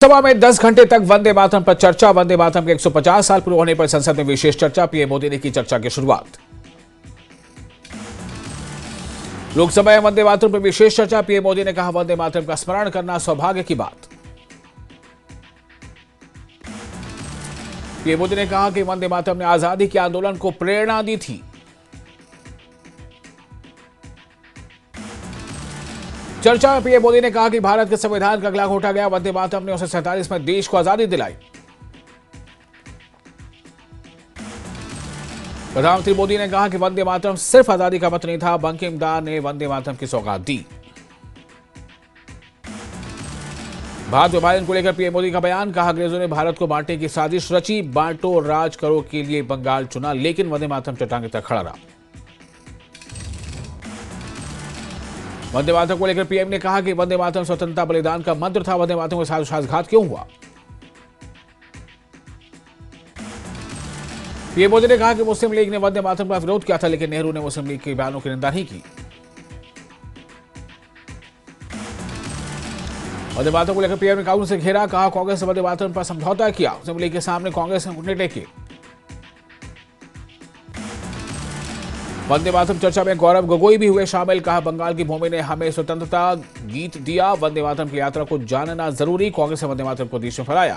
सभा में 10 घंटे तक वंदे मातरम पर चर्चा। वंदे मातरम के 150 साल पूरे होने पर संसद में विशेष चर्चा। पीएम मोदी ने की चर्चा की शुरुआत। लोकसभा में वंदे मातरम पर विशेष चर्चा। पीएम मोदी ने कहा, वंदे मातरम का स्मरण करना सौभाग्य की बात। पीएम मोदी ने कहा कि वंदे मातरम ने आजादी के आंदोलन को प्रेरणा दी थी। चर्चा में पीएम मोदी ने कहा कि भारत के संविधान का गला घोटा गया। वंदे मातरम ने 1947 में देश को आजादी दिलाई। प्रधानमंत्री मोदी ने कहा कि वंदे मातरम सिर्फ आजादी का मत नहीं था, बंकिम दा ने वंदे मातरम की सौगात दी। भारत विभाजन को लेकर पीएम मोदी का बयान। कहा, अंग्रेजों ने भारत को बांटने की साजिश रची, बांटो राज करो के लिए बंगाल चुना, लेकिन वंदे मातरम चट्टान की तरह खड़ा रहा। वंदे मातरम को लेकर पीएम ने कहा कि वंदे मातरम स्वतंत्रता बलिदान का मंत्र था। वंदे मातरम के साथ विश्वासघात क्यों हुआ? पीएम मोदी ने कहा कि मुस्लिम लीग ने वंदे मातरम का विरोध किया था, लेकिन नेहरू ने मुस्लिम लीग के बयानों की निंदा नहीं की। वंदे मातरम को लेकर पीएम ने कांग्रेस से घेरा। कहा, कांग्रेस ने वंदे मातरम पर समझौता किया। मुस्लिम लीग के सामने कांग्रेस ने घुटने टेके। वंदे मातरम चर्चा में गौरव गोगोई भी हुए शामिल। कहा, बंगाल की भूमि ने हमें स्वतंत्रता गीत दिया। वंदे मातरम की यात्रा को जानना जरूरी। कांग्रेस ने वंदे मातरम को देश में फैलाया।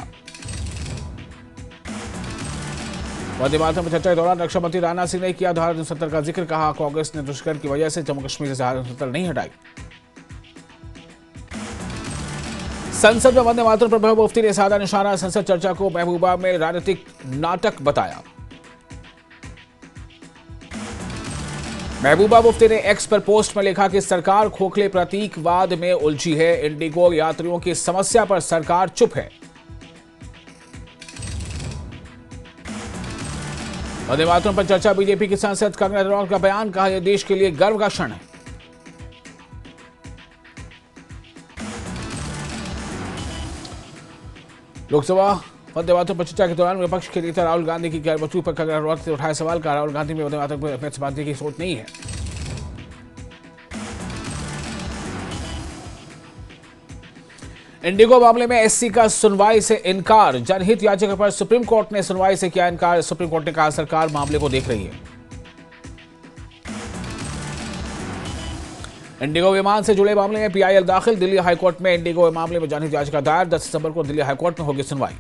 वंदे मातरम चर्चा के दौरान रक्षा मंत्री राजनाथ सिंह ने किया धारा 370 का जिक्र। कहा, कांग्रेस ने दुष्कर्म की वजह से जम्मू कश्मीर से धारा 370 नहीं हटाई। संसद में वंदे मातरम पर महबूबा मुफ्ती ने साधा निशाना। संसद चर्चा को महबूबा में राजनीतिक नाटक बताया। महबूबा मुफ्ती ने एक्स पर पोस्ट में लिखा कि सरकार खोखले प्रतीकवाद में उलझी है। इंडिगो यात्रियों की समस्या पर सरकार चुप है। वंदे मातरम पर चर्चा। बीजेपी की सांसद कंगना रनौत का बयान। कहा, यह देश के लिए गर्व का क्षण है। लोकसभा वंदे मातरम पर चर्चा के दौरान विपक्ष के नेता राहुल गांधी की गैरमौजूदगी पर कंगना रनौत ने उठाया सवाल। कहा, राहुल गांधी में वंदे मातरम को अपने बांधने की सोच नहीं है। इंडिगो मामले में एससी का सुनवाई से इनकार। जनहित याचिका पर सुप्रीम कोर्ट ने सुनवाई से किया इनकार। सुप्रीम कोर्ट ने कहा, सरकार मामले को देख रही है। इंडिगो विमान से जुड़े मामले में पीआईएल दाखिल। दिल्ली हाईकोर्ट में इंडिगो मामले में जनहित याचिका दायर। 10 सितंबर को दिल्ली हाईकोर्ट में होगी सुनवाई।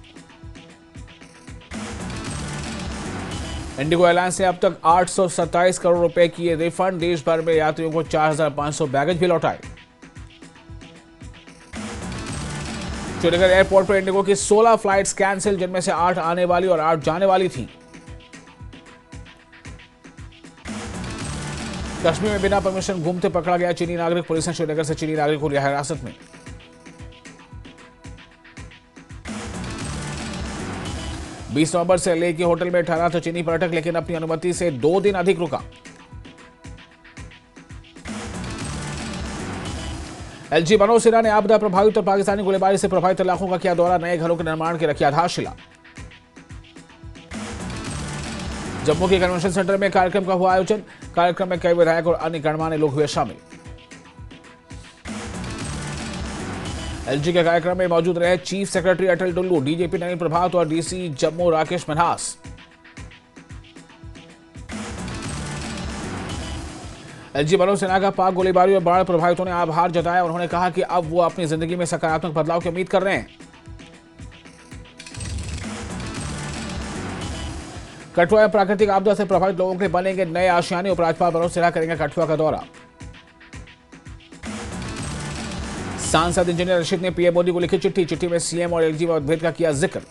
इंडिगो एयरलाइंस ने अब तक 827 करोड़ रुपए किए रिफंड। देश भर में यात्रियों को 4500 बैगेज भी लौटाए। श्रीनगर एयरपोर्ट पर इंडिगो की 16 फ्लाइट्स कैंसिल, जिनमें से 8 आने वाली और 8 जाने वाली थी। कश्मीर में बिना परमिशन घूमते पकड़ा गया चीनी नागरिक। पुलिस ने श्रीनगर से चीनी नागरिक को लिया हिरासत में। बीस नवंबर से लेह के होटल में ठहरा था चीनी पर्यटक, लेकिन अपनी अनुमति से 2 दिन अधिक रुका। एलजी मनोज सिन्हा ने आपदा प्रभावित और पाकिस्तानी गोलीबारी से प्रभावित इलाकों का किया दौरा। नए घरों के निर्माण की रखी आधारशिला। जम्मू के कन्वेंशन सेंटर में कार्यक्रम का हुआ आयोजन। कार्यक्रम में कई विधायक और अन्य गणमान्य लोग हुए शामिल। एलजी के कार्यक्रम में मौजूद रहे चीफ सेक्रेटरी अटल डुल्लू, डीजीपी नवीन प्रभात और डीसी जम्मू राकेश मिन्हास। एलजी मनोज सिन्हा का पाक गोलीबारी और बाढ़ प्रभावितों ने आभार जताया। उन्होंने कहा कि अब वो अपनी जिंदगी में सकारात्मक बदलाव की उम्मीद कर रहे हैं। कठुआ में प्राकृतिक आपदा से प्रभावित लोगों के बनेंगे नए आशियाने। उपराज्यपाल मनोज सिन्हा करेंगे कठुआ का दौरा। सांसद इंजीनियर रशीद ने पीएम मोदी को लिखी चिट्ठी। चिट्ठी में सीएम और एलजी मतभेद का किया जिक्र।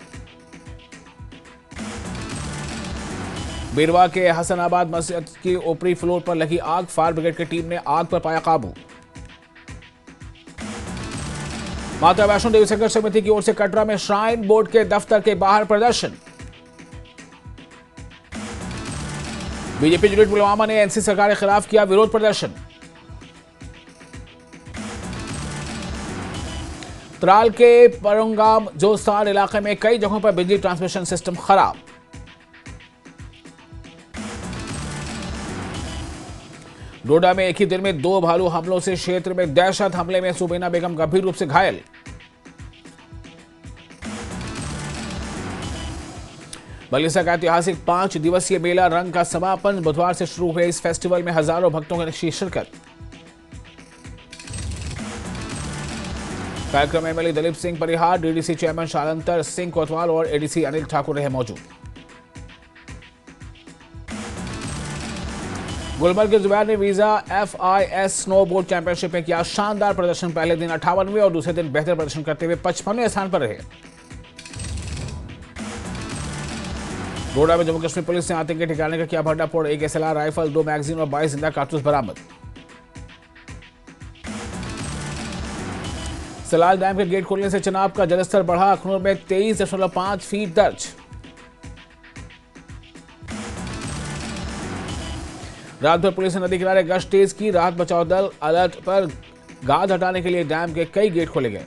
बीरवा के हसनाबाद मस्जिद की ऊपरी फ्लोर पर लगी आग। फायर ब्रिगेड की टीम ने आग पर पाया काबू। माता वैष्णो देवी संघर्ष समिति की ओर से कटरा में श्राइन बोर्ड के दफ्तर के बाहर प्रदर्शन। बीजेपी यूनिट पुलवामा ने एनसी सरकार के खिलाफ किया विरोध प्रदर्शन। त्राल के परंगाम जोस्तान इलाके में कई जगहों पर बिजली ट्रांसमिशन सिस्टम खराब। डोडा में एक ही दिन में 2 भालू हमलों से क्षेत्र में दहशत। हमले में सुबीना बेगम गंभीर रूप से घायल। बलिसा का ऐतिहासिक 5 दिवसीय मेला रंग का समापन बुधवार से शुरू हुए इस फेस्टिवल में हजारों भक्तों की शिरकत। कार्यक्रम में MLA Dalip Singh Parihar, DDC chairman शालंतर Singh कोतवाल और एडीसी अनिल ठाकुर रहे मौजूद। गुलबर्ग के जुबैर ने वीजा FIS स्नोबोर्ड चैंपियनशिप में किया शानदार प्रदर्शन। पहले दिन 58वें और दूसरे दिन बेहतर प्रदर्शन करते हुए 55वें स्थान पर रहे। डोडा में जम्मू कश्मीर पुलिस ने आतंकी ठिकाने का किया भंडाफोड़। 1 SLR राइफल, 2 मैगजीन और 22 जिंदा कारतूस बरामद। सलाल डैम के गेट खोलने से चिनाब का जलस्तर बढ़ा। अखनूर में 23.5 फीट दर्ज। रात भर पुलिस ने नदी किनारे गश्त तेज की। राहत बचाव दल अलर्ट पर। गाद हटाने के लिए डैम के कई गेट खोले गए।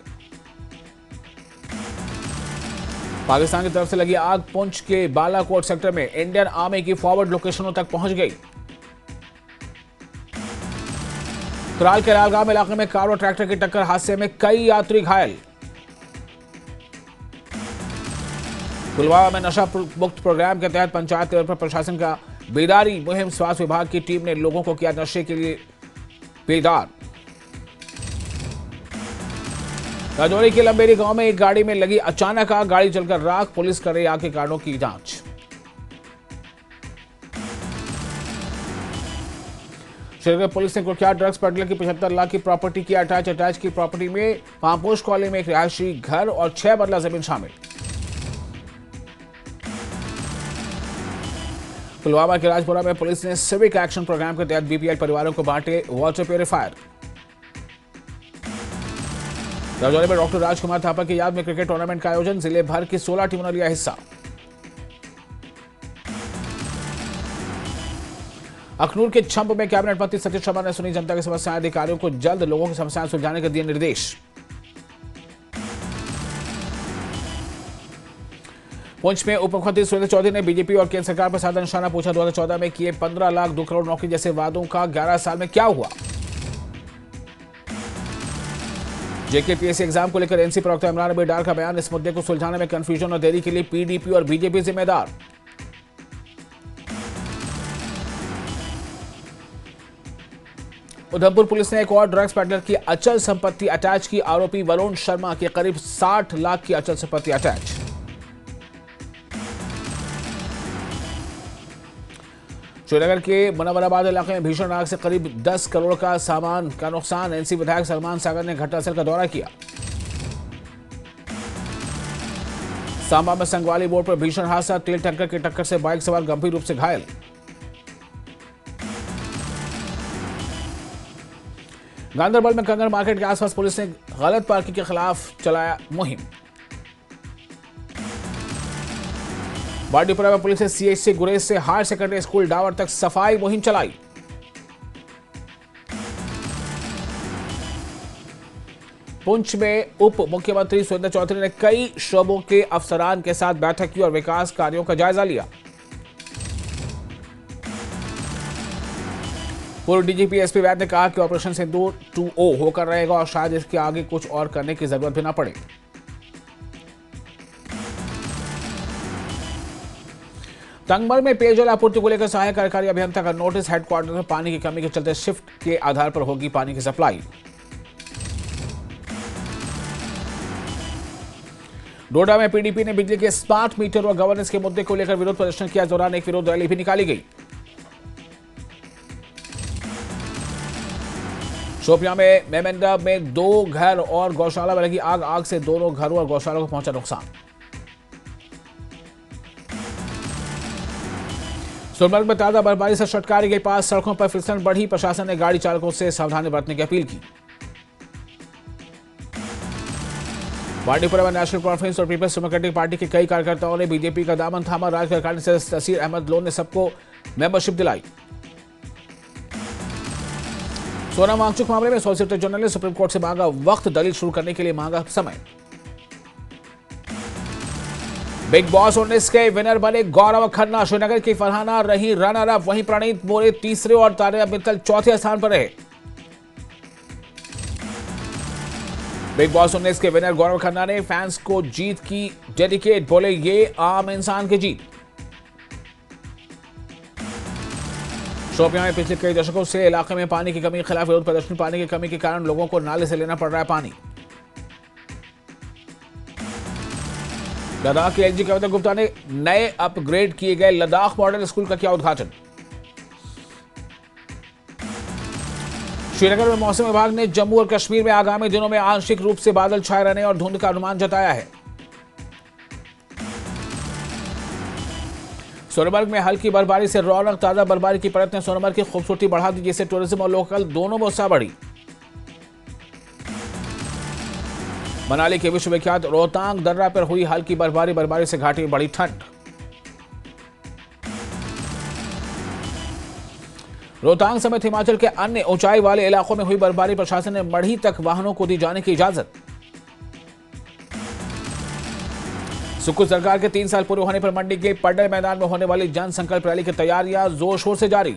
पाकिस्तान की तरफ से लगी आग पुंछ के बालाकोट सेक्टर में इंडियन आर्मी की फॉरवर्ड लोकेशनों तक पहुंच गई। त्राल के लालगांव इलाके में कार और ट्रैक्टर की टक्कर हादसे में कई यात्री घायल। पुलवामा में नशा मुक्त प्रोग्राम के तहत पंचायत लेवल पर प्रशासन का बेदारी मुहिम। स्वास्थ्य विभाग की टीम ने लोगों को किया नशे के लिए बेदार। राजौरी के लंबेरी गांव में एक गाड़ी में लगी अचानक आग, गाड़ी जलकर राख। पुलिस कर रही आग के कारणों की जांच। श्रीनगर पुलिस ने कुख्यात ड्रग्स पेडलर की 75 लाख की प्रॉपर्टी की अटैच। अटैच की प्रॉपर्टी में पामपोश कॉलोनी में एक रिहायशी घर और 6 मरला जमीन शामिल। पुलवामा के राजपुरा में पुलिस ने सिविक एक्शन प्रोग्राम के तहत BPL परिवारों को बांटे वाटर प्यूरिफायर। राजौरी में डॉक्टर राजकुमार थापा की याद में क्रिकेट टूर्नामेंट का आयोजन। जिले भर की 16 टीमों ने लिया हिस्सा। अखनूर के छंप में कैबिनेट मंत्री सतीश शर्मा ने सुनी जनता की समस्याएं। अधिकारियों को जल्द लोगों की समस्याएं सुलझाने के दिए निर्देश। पुंछ में उप मुख्यमंत्री सुरेंद्र चौधरी ने बीजेपी और केंद्र सरकार पर साधा निशाना। पूछा 2014 में किए 15 लाख 2 करोड़ नौकरी जैसे वादों का 11 साल में क्या हुआ। JKPSC एग्जाम को लेकर NC प्रवक्ता इमरान नबी डार का बयान। इस मुद्दे को सुलझाने में कंफ्यूजन और देरी के लिए PDP और बीजेपी जिम्मेदार। उधमपुर पुलिस ने एक और ड्रग्स पेडलर की अचल संपत्ति अटैच की। आरोपी वरुण शर्मा के करीब 60 लाख की अचल संपत्ति अटैच। श्रीनगर के मुनव्वराबाद इलाके में भीषण आग से करीब 10 करोड़ का सामान का नुकसान। NC विधायक सलमान सागर ने घटनास्थल का दौरा किया। सांबा में संगवाली बोर्ड पर भीषण हादसा। तेल टैंकर की टक्कर से बाइक सवार गंभीर रूप से घायल। गांधरबल में कंगर मार्केट के आसपास पुलिस ने गलत पार्किंग के खिलाफ चलाया मुहिम। बाडीपुरा में पुलिस ने CHC गुरेज से हायर सेकेंडरी स्कूल डावर तक सफाई मुहिम चलाई। पुंछ में उप मुख्यमंत्री सुरेंद्र चौधरी ने कई शोबों के अफसरान के साथ बैठक की और विकास कार्यों का जायजा लिया। पूर्व DGP SP वैद ने कहा कि ऑपरेशन सिंदूर 2O होकर रहेगा और शायद इसके आगे कुछ और करने की जरूरत भी ना पड़े। तंगमर में पेयजल आपूर्ति को लेकर सहायक कार्यकारी अभियंता का नोटिस। हेडक्वार्टर में पानी की कमी के चलते शिफ्ट के आधार पर होगी पानी की सप्लाई। डोडा में PDP ने बिजली के स्मार्ट मीटर और गवर्नेंस के मुद्दे को लेकर विरोध प्रदर्शन किया। इस दौरान एक विरोध रैली भी निकाली गई। शोपियां में मेमेंडा में 2 घर और गौशाला में लगी आग। आग से दोनों घरों और गौशाला को पहुंचा नुकसान। सोनमर्ग में ताजा बर्फबारी से शटकारी के पास सड़कों पर फिसलन बढ़ी। प्रशासन ने गाड़ी चालकों से सावधानी बरतने की अपील की। बांडीपुरा में नेशनल कॉन्फ्रेंस और पीपल्स डेमोक्रेटिक पार्टी के कई कार्यकर्ताओं ने बीजेपी का दामन थामा। राज्य सरकार से तसीर अहमद लोन ने सबको मेंबरशिप दिलाई। सोना वांगचुक मामले में सॉलिसिटर जनरल ने सुप्रीम कोर्ट से मांगा वक्त। दलील शुरू करने के लिए मांगा समय। बिग बॉस 19 के विनर बने गौरव खन्ना। श्रीनगर की फरहाना रही रनर अप। वहीं प्रणीत मोरे तीसरे और तानिया मित्तल चौथे स्थान पर रहे। बिग बॉस 19 के विनर गौरव खन्ना ने फैंस को जीत की डेडिकेट। बोले ये आम इंसान की जीत। शोपियां में पिछले कई दशकों से इलाके में पानी की कमी के खिलाफ विरोध प्रदर्शन। पानी की कमी के कारण लोगों को नाले से लेना पड़ रहा है पानी। लद्दाख के एलजी कविता गुप्ता ने नए अपग्रेड किए गए लद्दाख मॉडल स्कूल का किया उद्घाटन। श्रीनगर में मौसम विभाग ने जम्मू और कश्मीर में आगामी दिनों में आंशिक रूप से बादल छाए रहने और धुंध का अनुमान जताया है। सोनमर्ग में हल्की बर्फबारी से रौनक। ताजा बर्फबारी की परत ने सोनमर्ग की खूबसूरती बढ़ा दी, जिससे टूरिज्म और लोकल दोनों में उत्साह बढ़ी। मनाली के विश्वविख्यात रोहतांग दर्रा पर हुई हल्की बर्फबारी से घाटी में बढ़ी ठंड। रोहतांग समेत हिमाचल के अन्य ऊंचाई वाले इलाकों में हुई बर्फबारी, प्रशासन ने मढ़ी तक वाहनों को दी जाने की इजाजत। सुक्खू सरकार के 3 साल पूरे होने पर मंडी के पड्डल मैदान में होने वाली जन संकल्प रैली की तैयारियां जोर शोर से जारी।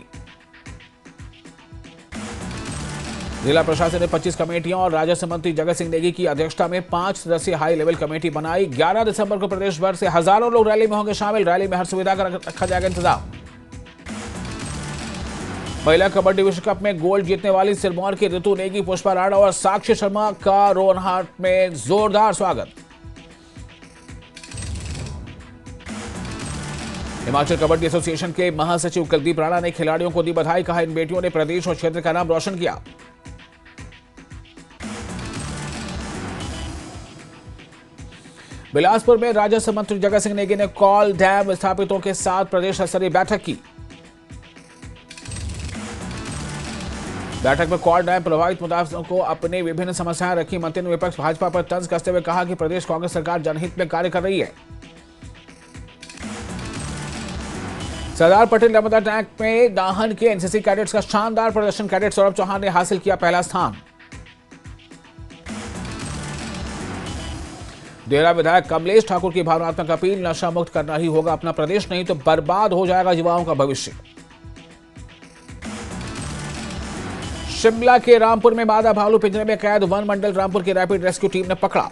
जिला प्रशासन ने 25 कमेटियों और राजस्व मंत्री जगत सिंह नेगी की अध्यक्षता में 5 सदस्यीय हाई लेवल कमेटी बनाई। 11 दिसंबर को प्रदेश भर से हजारों लोग रैली में होंगे शामिल। रैली में हर सुविधा का रखा जाएगा इंतजाम। महिला कबड्डी विश्व कप में गोल्ड जीतने वाली सिरमौर की ऋतु नेगी, पुष्पा राणा और साक्षी शर्मा का रोनहाट में जोरदार स्वागत। हिमाचल कबड्डी एसोसिएशन के महासचिव कुलदीप राणा ने खिलाड़ियों को दी बधाई। कहा, इन बेटियों ने प्रदेश और क्षेत्र का नाम रोशन किया। बिलासपुर में राजस्व मंत्री जगत सिंह नेगी ने कॉल डैम विस्थापितों के साथ प्रदेश स्तरीय बैठक की। बैठक में कॉल डैम प्रभावित मुताबिकों को अपनी विभिन्न समस्याएं रखी। मंत्री ने विपक्ष भाजपा पर तंज कसते हुए कहा कि प्रदेश कांग्रेस सरकार जनहित में कार्य कर रही है। सरदार पटेल नर्मदा टैंक में नाहन के एनसीसी कैडेट्स का शानदार प्रदर्शन। कैडेट सौरभ चौहान ने हासिल किया पहला स्थान। देहरा विधायक कमलेश ठाकुर की भावनात्मक अपील, नशा मुक्त करना ही होगा अपना प्रदेश, नहीं तो बर्बाद हो जाएगा युवाओं का भविष्य। शिमला के रामपुर में मादा भालू पिंजरे में कैद, वन मंडल रामपुर की रैपिड रेस्क्यू टीम ने पकड़ा।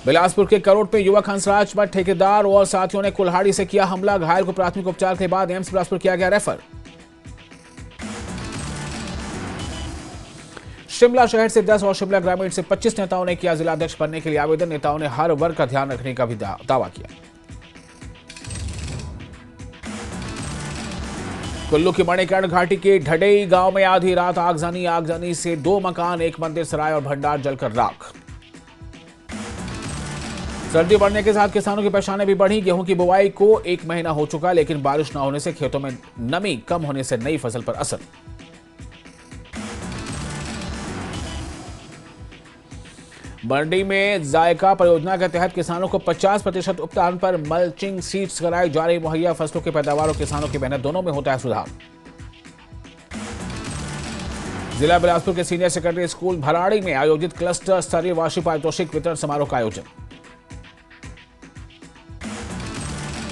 बिलासपुर के करोट में युवक हंसराज पर ठेकेदार और साथियों ने कुल्हाड़ी से किया हमला। घायल को प्राथमिक उपचार के बाद एम्स बिलासपुर किया गया रेफर। शिमला शहर से 10 और शिमला ग्रामीण से 25 नेताओं ने किया जिलाध्यक्ष बनने के लिए आवेदन। नेताओं ने हर वर्ग का ध्यान रखने का भी दावा किया। कुल्लू की मणिकर्ण घाटी के ढडेई गांव में आधी रात आगजनी से 2 मकान, 1 मंदिर, सराय और भंडार जलकर राख। सर्दी बढ़ने के साथ किसानों की परेशानी भी बढ़ी। गेहूं की बुआई को 1 महीना हो चुका, लेकिन बारिश न होने से खेतों में नमी कम होने से नई फसल पर असर। मंडी में जायका परियोजना के तहत किसानों को 50% उपदान पर मल्चिंग सीड्स कराई जा रही मुहैया। फसलों की पैदावार और किसानों की मेहनत दोनों में होता है सुधार। जिला बिलासपुर के सीनियर सेकेंडरी स्कूल भराड़ी में आयोजित क्लस्टर स्तरीय वार्षिक पारितोषिक वितरण समारोह का आयोजन।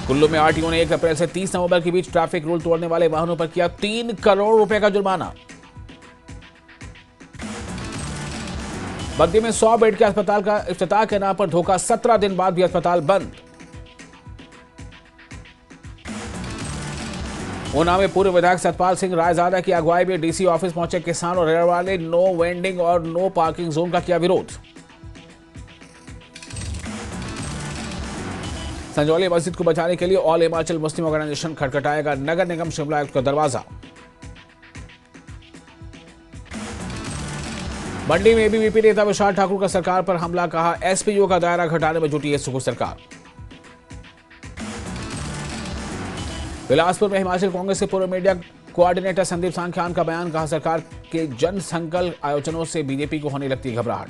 कुल्लू में आरटीओ ने 1 अप्रैल से 30 नवंबर के बीच ट्रैफिक रूल तोड़ने वाले वाहनों पर किया 3 करोड़ रुपए का जुर्माना। बद्दी में 100 बेड के अस्पताल का इफ्तिताह के नाम पर धोखा, 17 दिन बाद भी अस्पताल बंद। ऊना में पूर्व विधायक सतपाल सिंह रायजादा की अगुवाई में डीसी ऑफिस पहुंचे किसान और रेहड़ी वाले। नो वेंडिंग और नो पार्किंग जोन का किया विरोध। संजौली मस्जिद को बचाने के लिए ऑल हिमाचल मुस्लिम ऑर्गेनाइजेशन खटखटाएगा नगर निगम शिमला आयुक्त का दरवाजा। मंडी में एबीवीपी नेता विशाल ठाकुर का सरकार पर हमला, कहा एसपीओ का दायरा घटाने में जुटी है सुक्खू सरकार। बिलासपुर में हिमाचल कांग्रेस के पूर्व मीडिया कोऑर्डिनेटर संदीप सांख्यान का बयान, कहा सरकार के जन संकल्प आयोजनों से बीजेपी को होने लगती है घबराहट।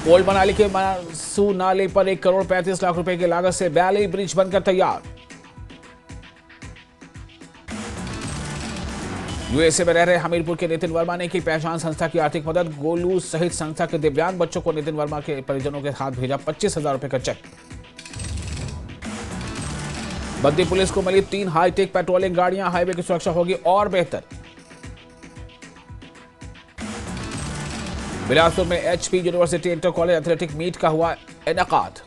ओल्ड मनाली के मानसू नाले पर 1 करोड़ 35 लाख रुपए की लागत से बैली ब्रिज बनकर तैयार। यूएसए में रह रहे हमीरपुर के नितिन वर्मा ने की पहचान संस्था की आर्थिक मदद। गोलू सहित संस्था के दिव्यांग बच्चों को नितिन वर्मा के परिजनों के हाथ भेजा 25,000 रुपए का चेक। बद्दी पुलिस को मिली 3 हाईटेक पेट्रोलिंग गाड़ियां, हाईवे की सुरक्षा होगी और बेहतर। बिलासपुर में HP university inter college athletic meet का हुआ इनेकाद।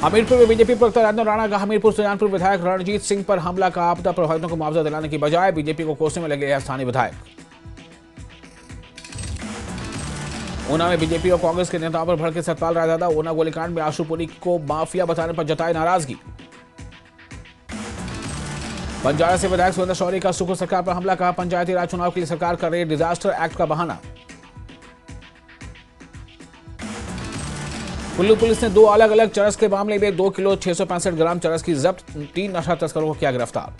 हमीरपुर में बीजेपी प्रवक्ता राजेंद्र राणा का हमीरपुर सुजानपुर विधायक रणजीत सिंह पर हमला का आपदा प्रभावितों को मुआवजा दिलाने की बजाय बीजेपी को कोसने में लगे हैं स्थानीय विधायक। ऊना में बीजेपी और कांग्रेस के नेताओं पर भड़के सतपाल रायजादा। ऊना गोलीकांड में आशुपुरी को माफिया बताने पर जताई नाराजगी। बंजारा से विधायक सुरेंद्र शौरी का सुखो सरकार पर हमला, कहा पंचायती राज चुनाव के लिए सरकार कर रही है डिजास्टर एक्ट का बहाना। कुल्लू पुलिस ने 2 अलग अलग चरस के मामले में 2 किलो 665 ग्राम चरस की जब्त, 3 नशा तस्करों को किया गिरफ्तार।